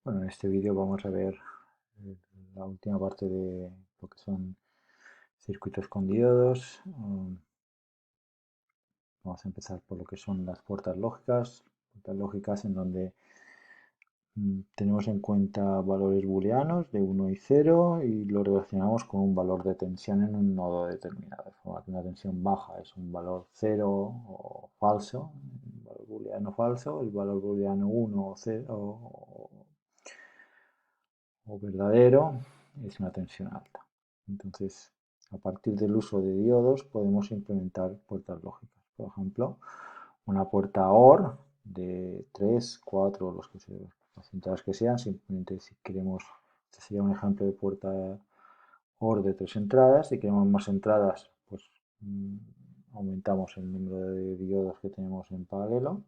Bueno, en este vídeo vamos a ver la última parte de lo que son circuitos con diodos. Vamos a empezar por lo que son las puertas lógicas en donde tenemos en cuenta valores booleanos de 1 y 0 y lo relacionamos con un valor de tensión en un nodo determinado, de forma que una tensión baja es un valor 0 o falso, un valor booleano falso, el valor booleano 1 o 0 o verdadero es una tensión alta. Entonces, a partir del uso de diodos podemos implementar puertas lógicas. Por ejemplo, una puerta OR de 3, 4, las entradas que sean, simplemente si queremos, este sería un ejemplo de puerta OR de 3 entradas, si queremos más entradas, pues aumentamos el número de diodos que tenemos en paralelo.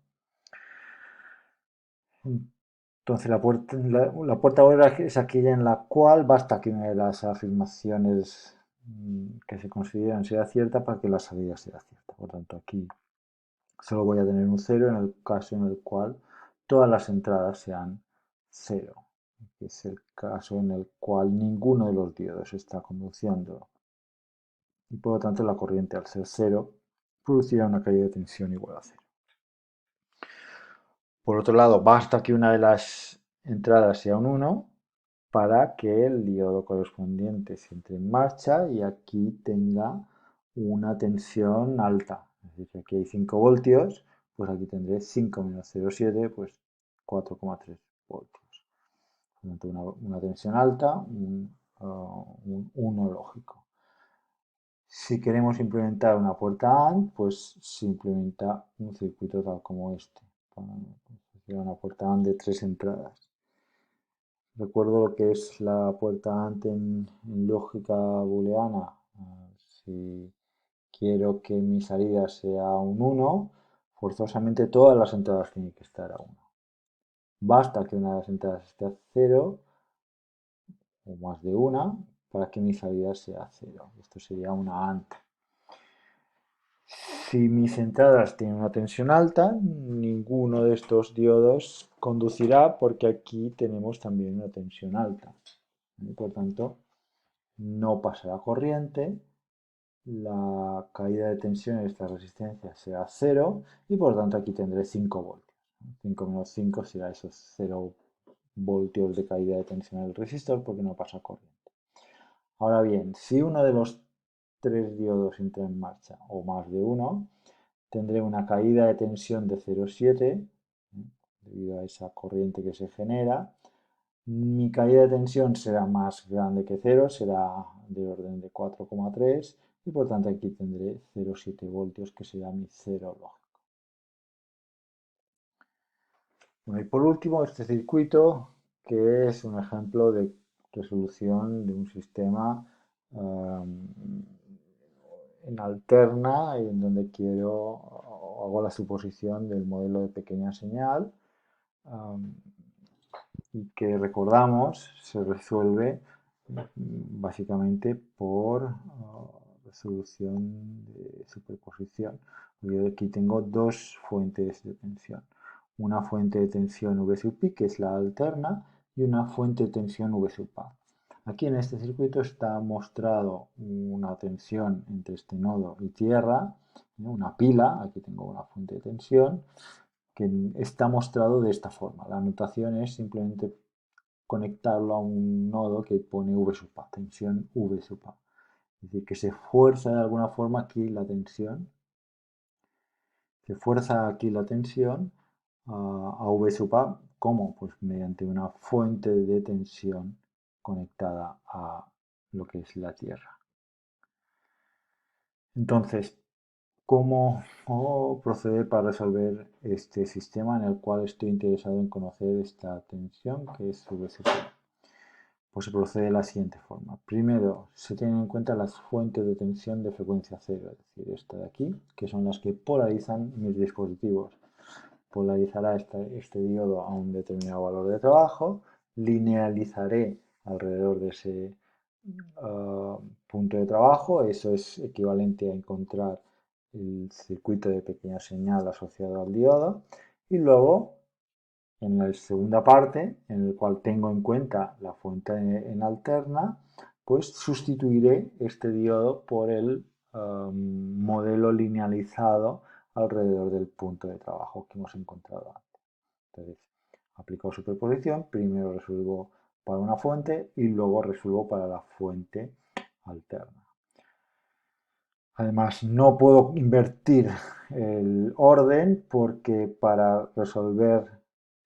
Entonces la puerta ahora es aquella en la cual basta que una de las afirmaciones que se consideran sea cierta para que la salida sea cierta. Por tanto, aquí solo voy a tener un 0 en el caso en el cual todas las entradas sean 0. Que es el caso en el cual ninguno de los diodos está conduciendo. Y por lo tanto la corriente al ser 0 producirá una caída de tensión igual a 0. Por otro lado, basta que una de las entradas sea un 1 para que el diodo correspondiente se entre en marcha y aquí tenga una tensión alta. Es decir, si aquí hay 5 voltios, pues aquí tendré 5 menos 0,7, pues 4,3 voltios. Por lo tanto, una tensión alta, un 1 lógico. Si queremos implementar una puerta AND, pues se implementa un circuito tal como este. Una puerta AND de 3 entradas. Recuerdo lo que es la puerta AND en lógica booleana. Si quiero que mi salida sea un 1, forzosamente todas las entradas tienen que estar a 1. Basta que una de las entradas esté a 0 o más de una para que mi salida sea 0. Esto sería una AND. Si mis entradas tienen una tensión alta, ninguno de estos diodos conducirá porque aquí tenemos también una tensión alta. Por tanto, no pasará corriente, la caída de tensión en esta resistencia será 0 y por lo tanto aquí tendré 5 voltios. 5 menos 5 será esos 0 voltios de caída de tensión en el resistor porque no pasa corriente. Ahora bien, si uno de los 3 diodos entra en marcha o más de uno, tendré una caída de tensión de 0,7 debido a esa corriente que se genera. Mi caída de tensión será más grande que 0, será de orden de 4,3 y por tanto aquí tendré 0,7 voltios que será mi 0 lógico. Bueno, y por último este circuito que es un ejemplo de resolución de un sistema en alterna y en donde hago la suposición del modelo de pequeña señal y que recordamos se resuelve básicamente por resolución de superposición. Yo aquí tengo dos fuentes de tensión. Una fuente de tensión V sub I, que es la alterna, y una fuente de tensión V sub A. Aquí en este circuito está mostrado una tensión entre este nodo y tierra, una pila, aquí tengo una fuente de tensión, que está mostrado de esta forma. La notación es simplemente conectarlo a un nodo que pone V sub A, tensión V sub A. Es decir, que se fuerza de alguna forma aquí la tensión, se fuerza aquí la tensión a V sub A, ¿cómo? Pues mediante una fuente de tensión conectada a lo que es la Tierra. Entonces, ¿cómo proceder para resolver este sistema en el cual estoy interesado en conocer esta tensión que es V sub A? Pues se procede de la siguiente forma. Primero, se tienen en cuenta las fuentes de tensión de frecuencia cero, es decir, esta de aquí, que son las que polarizan mis dispositivos. Polarizará este diodo a un determinado valor de trabajo, linealizaré alrededor de ese punto de trabajo, eso es equivalente a encontrar el circuito de pequeña señal asociado al diodo, y luego en la segunda parte, en el cual tengo en cuenta la fuente en alterna, pues sustituiré este diodo por el modelo linealizado alrededor del punto de trabajo que hemos encontrado antes. Entonces, aplico superposición, primero resuelvo para una fuente y luego resuelvo para la fuente alterna. Además, no puedo invertir el orden porque para resolver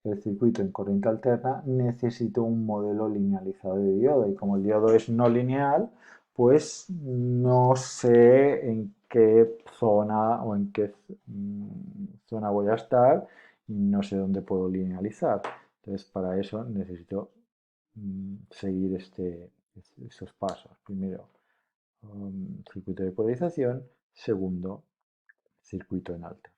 el circuito en corriente alterna necesito un modelo linealizado de diodo y como el diodo es no lineal, pues no sé en qué zona o en qué zona voy a estar y no sé dónde puedo linealizar. Entonces, para eso necesito seguir esos pasos. Primero, circuito de polarización, segundo, circuito en alta.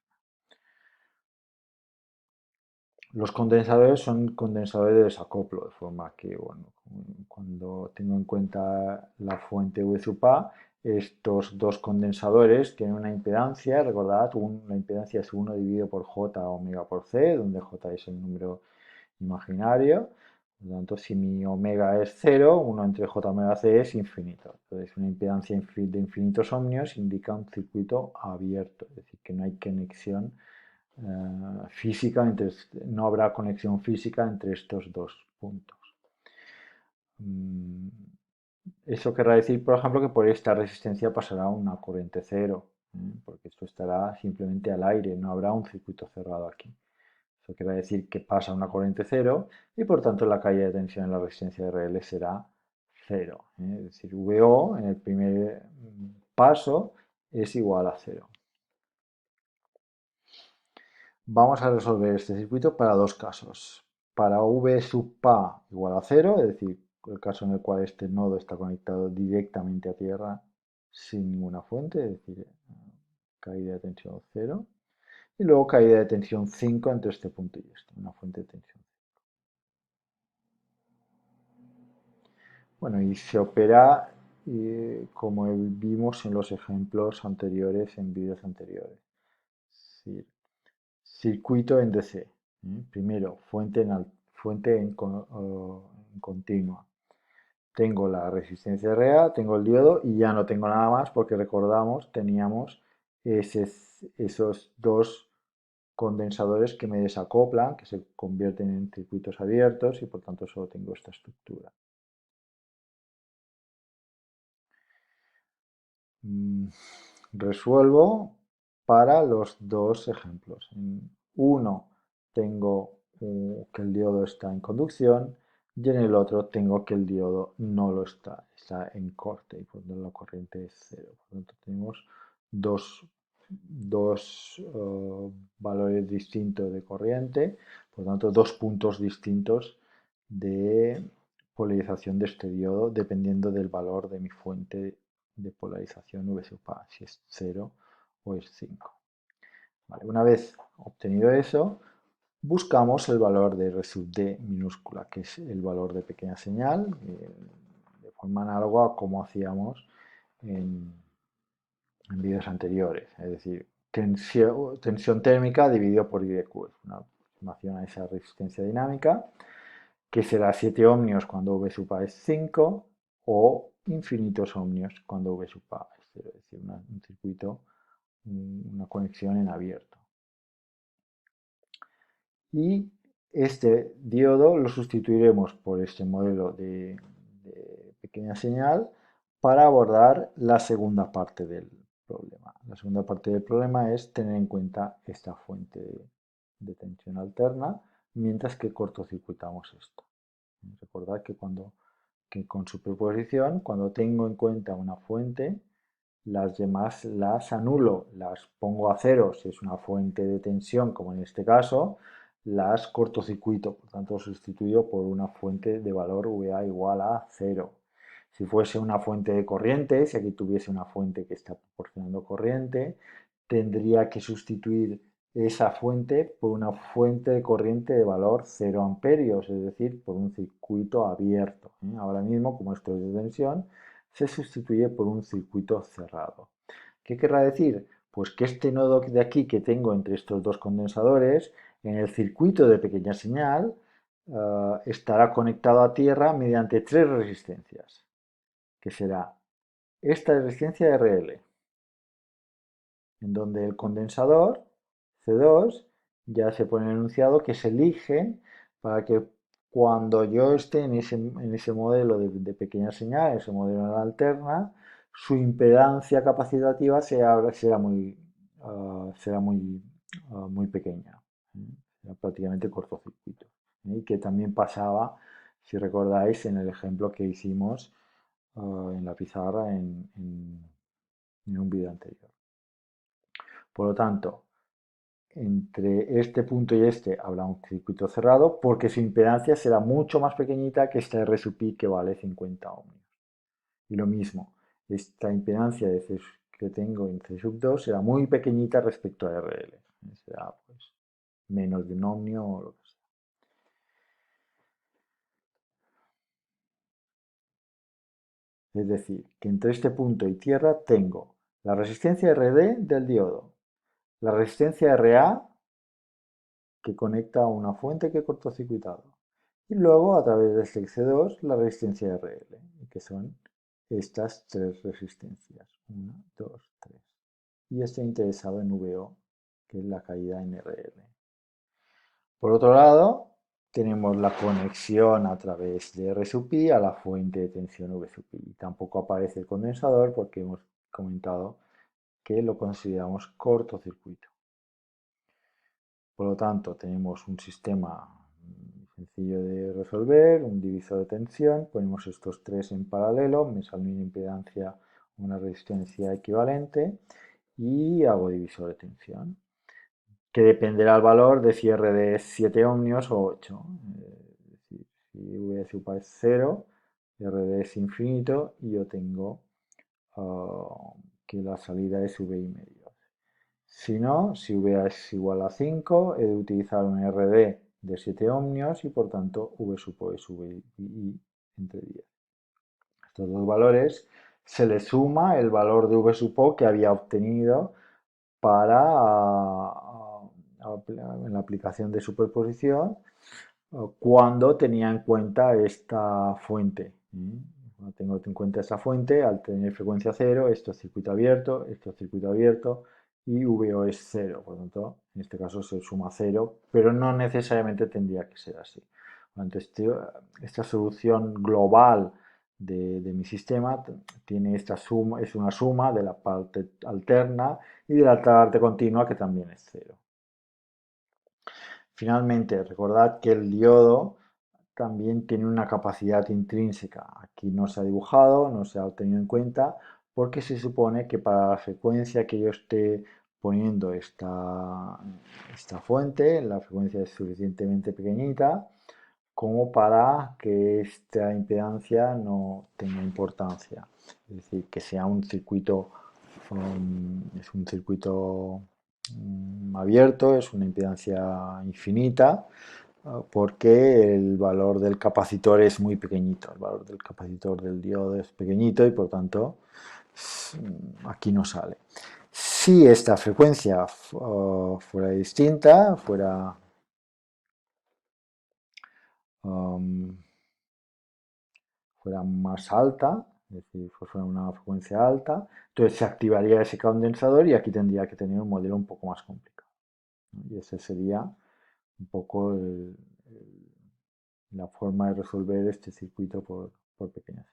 Los condensadores son condensadores de desacoplo, de forma que, bueno, cuando tengo en cuenta la fuente V sub A, estos dos condensadores tienen una impedancia, recordad, la impedancia es 1 dividido por J omega por C, donde J es el número imaginario. Por lo tanto, si mi omega es 0, 1 entre J omega C es infinito. Entonces, una impedancia de infinitos ohmios indica un circuito abierto, es decir, que no hay conexión física, no habrá conexión física entre estos dos puntos. Eso querrá decir, por ejemplo, que por esta resistencia pasará una corriente cero, porque esto estará simplemente al aire, no habrá un circuito cerrado aquí. Eso quiere decir que pasa una corriente cero y por tanto la caída de tensión en la resistencia de RL será cero. Es decir, VO en el primer paso es igual a cero. Vamos a resolver este circuito para dos casos. Para V sub A igual a cero, es decir, el caso en el cual este nodo está conectado directamente a tierra sin ninguna fuente, es decir, caída de tensión cero. Y luego caída de tensión 5 entre este punto y este, una fuente de tensión. Bueno, y se opera como vimos en los ejemplos anteriores, en vídeos anteriores. Sí. Circuito en DC. Primero, fuente en continua. Tengo la resistencia RA, tengo el diodo y ya no tengo nada más porque recordamos, teníamos esos dos condensadores que me desacoplan, que se convierten en circuitos abiertos y por tanto solo tengo esta estructura. Resuelvo para los dos ejemplos. En uno tengo que el diodo está en conducción y en el otro tengo que el diodo no lo está en corte y por lo tanto la corriente es cero. Por lo tanto tenemos dos valores distintos de corriente, por lo tanto dos puntos distintos de polarización de este diodo dependiendo del valor de mi fuente de polarización V sub A, si es 0 o es 5. Vale, una vez obtenido eso, buscamos el valor de R sub D minúscula, que es el valor de pequeña señal, de forma análoga a como hacíamos en, en vídeos anteriores, es decir, tensión térmica dividido por I de Q, es una aproximación a esa resistencia dinámica, que será 7 ohmios cuando V sub A es 5 o infinitos ohmios cuando V sub A es 0, es decir, un circuito, una conexión en abierto. Y este diodo lo sustituiremos por este modelo de pequeña señal para abordar la segunda parte del problema. La segunda parte del problema es tener en cuenta esta fuente de tensión alterna mientras que cortocircuitamos esto. Recordad que con superposición, cuando tengo en cuenta una fuente, las demás las anulo, las pongo a cero si es una fuente de tensión, como en este caso, las cortocircuito, por tanto sustituyo por una fuente de valor VA igual a cero. Si fuese una fuente de corriente, si aquí tuviese una fuente que está proporcionando corriente, tendría que sustituir esa fuente por una fuente de corriente de valor 0 amperios, es decir, por un circuito abierto. Ahora mismo, como esto es de tensión, se sustituye por un circuito cerrado. ¿Qué querrá decir? Pues que este nodo de aquí que tengo entre estos dos condensadores En el circuito de pequeña señal estará conectado a tierra mediante tres resistencias, que será esta resistencia RL, en donde el condensador C2 ya se pone enunciado que se elige para que cuando yo esté en ese modelo de pequeña señal, ese modelo de la alterna, su impedancia capacitativa será muy pequeña, ¿eh? Será prácticamente cortocircuito. ¿Eh? Y que también pasaba, si recordáis, en el ejemplo que hicimos en la pizarra en un vídeo anterior. Por lo tanto, entre este punto y este habrá un circuito cerrado porque su impedancia será mucho más pequeñita que esta R sub i que vale 50 ohmios. Y lo mismo, esta impedancia que tengo en C sub 2 será muy pequeñita respecto a RL. Será pues menos de un ohmio o lo que sea. Es decir, que entre este punto y tierra tengo la resistencia RD del diodo, la resistencia RA que conecta a una fuente que he cortocircuitado. Y luego, a través de este C2, la resistencia RL, que son estas tres resistencias. 1, 2, 3. Y estoy interesado en VO, que es la caída en RL. Por otro lado, tenemos la conexión a través de R sub i a la fuente de tensión V sub i. Tampoco aparece el condensador porque hemos comentado que lo consideramos cortocircuito. Por lo tanto, tenemos un sistema sencillo de resolver, un divisor de tensión, ponemos estos tres en paralelo, me sale una impedancia, una resistencia equivalente y hago divisor de tensión, que dependerá el valor de si RD es 7 ohmios o 8. Es decir, si V sub A es 0, RD es infinito y yo tengo que la salida es V y medio. Si no, si V es igual a 5, he de utilizar un RD de 7 ohmios y por tanto V sub O es V y entre 10. Estos dos valores se le suma el valor de V sub O que había obtenido para en la aplicación de superposición cuando tenía en cuenta esta fuente. Cuando tengo en cuenta esta fuente, al tener frecuencia cero, esto es circuito abierto y VO es cero. Por lo tanto, en este caso se suma cero, pero no necesariamente tendría que ser así. Entonces, esta solución global de mi sistema tiene esta suma, es una suma de la parte alterna y de la parte continua que también es cero. Finalmente, recordad que el diodo también tiene una capacidad intrínseca. Aquí no se ha dibujado, no se ha tenido en cuenta, porque se supone que para la frecuencia que yo esté poniendo esta fuente, la frecuencia es suficientemente pequeñita como para que esta impedancia no tenga importancia. Es decir, que sea un circuito, es un circuito abierto, es una impedancia infinita, porque el valor del capacitor es muy pequeñito, el valor del capacitor del diodo es pequeñito y por tanto aquí no sale. Si esta frecuencia fuera distinta, um, fuera más alta, es decir, fuera una frecuencia alta, entonces se activaría ese condensador y aquí tendría que tener un modelo un poco más complicado, ¿no? Y ese sería un poco la forma de resolver este circuito por pequeñas